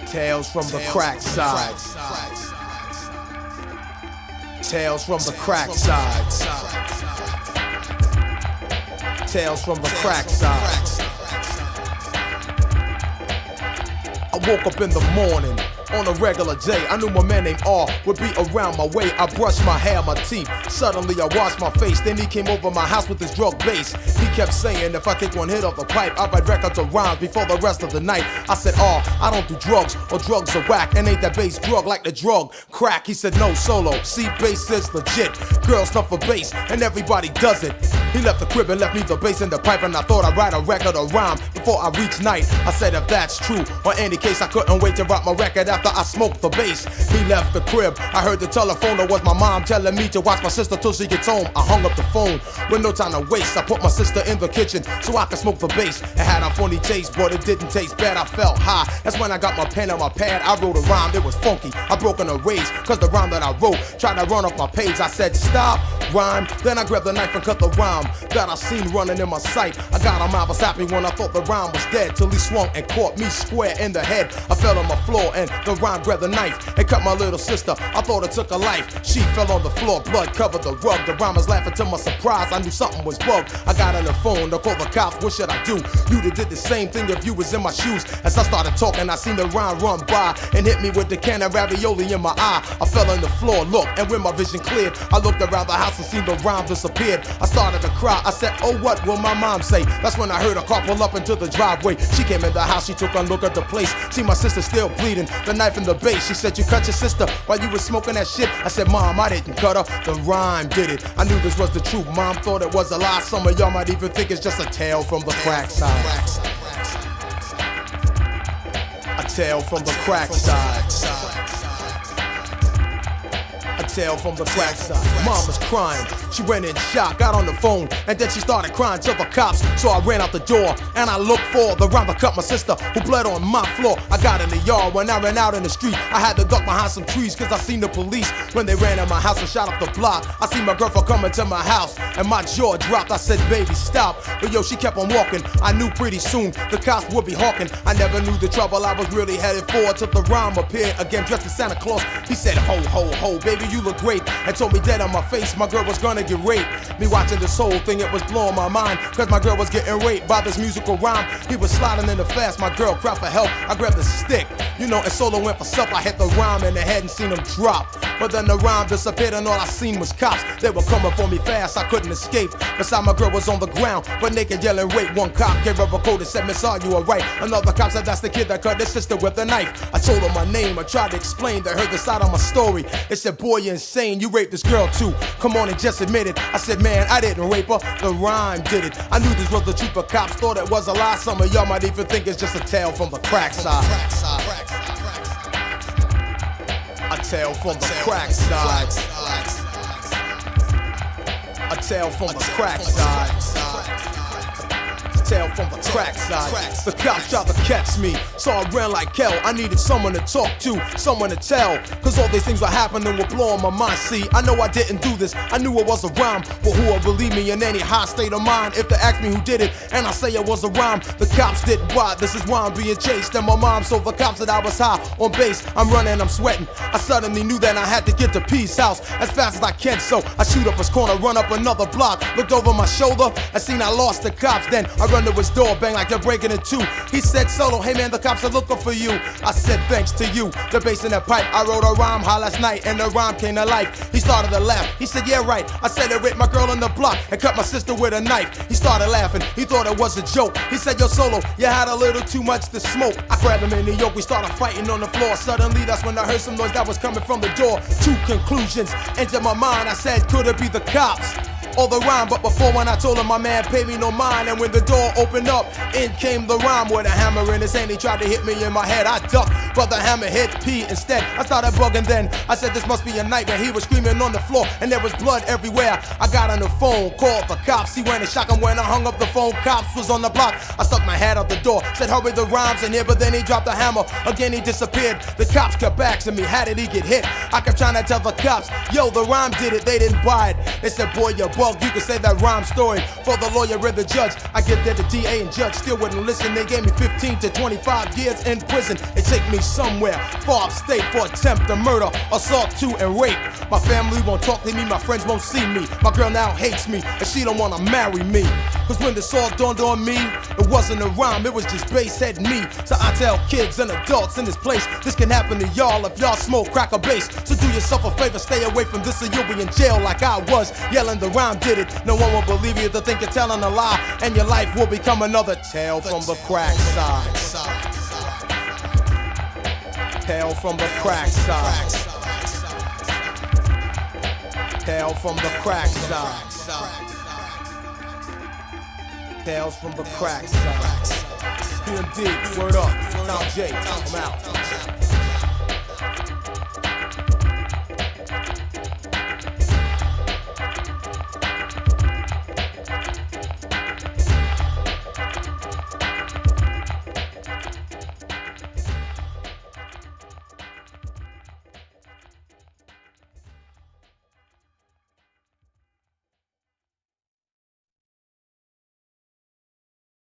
Tales from the crack side. Tales from the crack side. Tales from the crack side. I woke up in the morning on a regular day. I knew my man named R would be around my way. I brushed my hair, my teeth. Suddenly I washed my face. Then he came over my house with his drug bass. He kept saying if I take one hit of the pipe, I write records of rhymes before the rest of the night. I said, R, I don't do drugs, or drugs are whack. And ain't that bass drug like the drug crack? He said, no, solo. See, bass is legit. Girls snuff for bass, and everybody does it. He left the crib and left me the bass in the pipe, and I thought I'd write a record of rhyme before I reach night. I said if that's true, or any case, I couldn't wait to write my record after I smoked the bass. He left the crib. I heard the telephone. It was my mom telling me to watch my sister till she gets home. I hung up the phone with no time to waste. I put my sister in the kitchen so I could smoke the bass. It had a funny taste, but it didn't taste bad. I felt high. That's when I got my pen and my pad. I wrote a rhyme. It was funky. I broke in a rage, cause the rhyme that I wrote tried to run off my page. I said, stop, rhyme. Then I grabbed the knife and cut the rhyme that I seen running in my sight. I got him out, was happy when I thought the rhyme was dead, till he swung and caught me square in the head. I fell on my floor and the rhyme grabbed the knife and cut my little sister. I thought it took a life. She fell on the floor, blood covered the rug. The rhymers laughing to my surprise. I knew something was bugged. I got on the phone to call the cops. What should I do? You'd have did the same thing if you was in my shoes. As I started talking, I seen the rhyme run by and hit me with the can of ravioli in my eye. I fell on the floor, look, and when my vision cleared, I looked around the house and seen the rhyme disappeared. I started to cry. I said, oh, what will my mom say? That's when I heard a car pull up into the driveway. She came in the house, she took a look at the place. See my sister still bleeding, the knife in the base. She said, you cut your sister while you was smoking that shit? I said, Mom, I didn't cut her, the rhyme did it. I knew this was the truth. Mom thought it was a lie. Some of y'all might even think it's just a tale from the crack side. A tale from the crack side. A tale from the crack side. Mom was crying. She went in shock, got on the phone, and then she started crying to the cops. So I ran out the door, and I looked for the rhyme that cut my sister, who bled on my floor. I got in the yard. When I ran out in the street, I had to duck behind some trees, cause I seen the police when they ran in my house and shot up the block. I seen my girlfriend coming to my house, and my jaw dropped. I said, baby, stop. But yo, she kept on walking. I knew pretty soon the cops would be hawking. I never knew the trouble I was really headed for till the rhyme appeared again, dressed as Santa Claus. He said, ho, ho, ho, baby, you look great, and told me dead on my face my girl was gonna get raped. Me watching this whole thing, it was blowing my mind, cause my girl was getting raped by this musical rhyme. He was sliding in the fast, my girl cried for help. I grabbed the stick, you know, and Solo went for self. I hit the rhyme in the head and seen him drop. But then the rhyme disappeared and all I seen was cops. They were coming for me fast, I couldn't escape. Beside my girl was on the ground, but naked yelling rape. One cop gave her a code and said, Miss, are you alright? Another cop said, that's the kid that cut his sister with a knife. I told her my name, I tried to explain. They heard the side of my story. They said, boy, you're insane, you raped this girl too. Come on and just admit it. I said, man, I didn't rape her, the rhyme did it. I knew this was the truth, but cops thought it was a lie. Some of y'all might even think it's just a tale from the crack side. A tale from the crack side. A tale from the crack side. Tale from the crack side. The cops tried to catch me, so I ran like hell. I needed someone to talk to, someone to tell, cause all these things were happening were blowing my mind. See, I know I didn't do this, I knew it was a rhyme, but who would believe me in any high state of mind if they asked me who did it, and I say it was a rhyme? The cops didn't buy. This is why I'm being chased, and my mom told the cops that I was high on base. I'm running, I'm sweating. I suddenly knew that I had to get to P's house as fast as I can, so I shoot up his corner, run up another block, looked over my shoulder, and seen I lost the cops. Then I run to his door, bang like they're breaking in two. He said, Solo, hey man, the cops are looking for you. I said, thanks to you, the bass in that pipe. I wrote a rhyme high last night, and the rhyme came to life. He started to laugh. He said, yeah, right. I said I raped my girl on the block and cut my sister with a knife. He started laughing. He thought it was a joke. He said, yo, Solo, you had a little too much to smoke. I grabbed him in the yoke. We started fighting on the floor. Suddenly, that's when I heard some noise that was coming from the door. Two conclusions entered my mind. I said, could it be the cops or the rhyme? But before, when I told him, my man paid me no mind. And when the door opened up, in came the rhyme with a hammer in his hand. He tried to hit me in my head. I ducked, but the hammer hit P instead. I started bugging then. I said, this must be a nightmare. He was screaming on the floor, and there was blood everywhere. I got on the phone, called the cops. He went and shocked him. When I hung up the phone, cops was on the block. I stuck my head out the door, said, hurry, the rhyme's in here. But then he dropped the hammer. Again, he disappeared. The cops kept asking me, how did he get hit? I kept trying to tell the cops, yo, the rhyme did it. They didn't buy it. They said, boy, you're bug, you could say that rhyme story for the lawyer and the judge. I get there, the DA and judge still wouldn't listen. They gave me 15 to 25 years in prison. They take me somewhere far upstate for attempt to murder, assault to and rape. My family won't talk to me, my friends won't see me. My girl now hates me and she don't wanna marry me. Cause when this all dawned on me, it wasn't a rhyme, it was just bass head me. So I tell kids and adults in this place, this can happen to y'all if y'all smoke crack or bass. So do yourself a favor, stay away from this or you'll be in jail like I was, yelling the rhyme did it. No one will believe you to think you're telling a lie, and your life will become another tale from the crack side. Tale from the crack side. Tale from the crack side. Tales from the crack side. PMD, word up. Tom J, I'm out.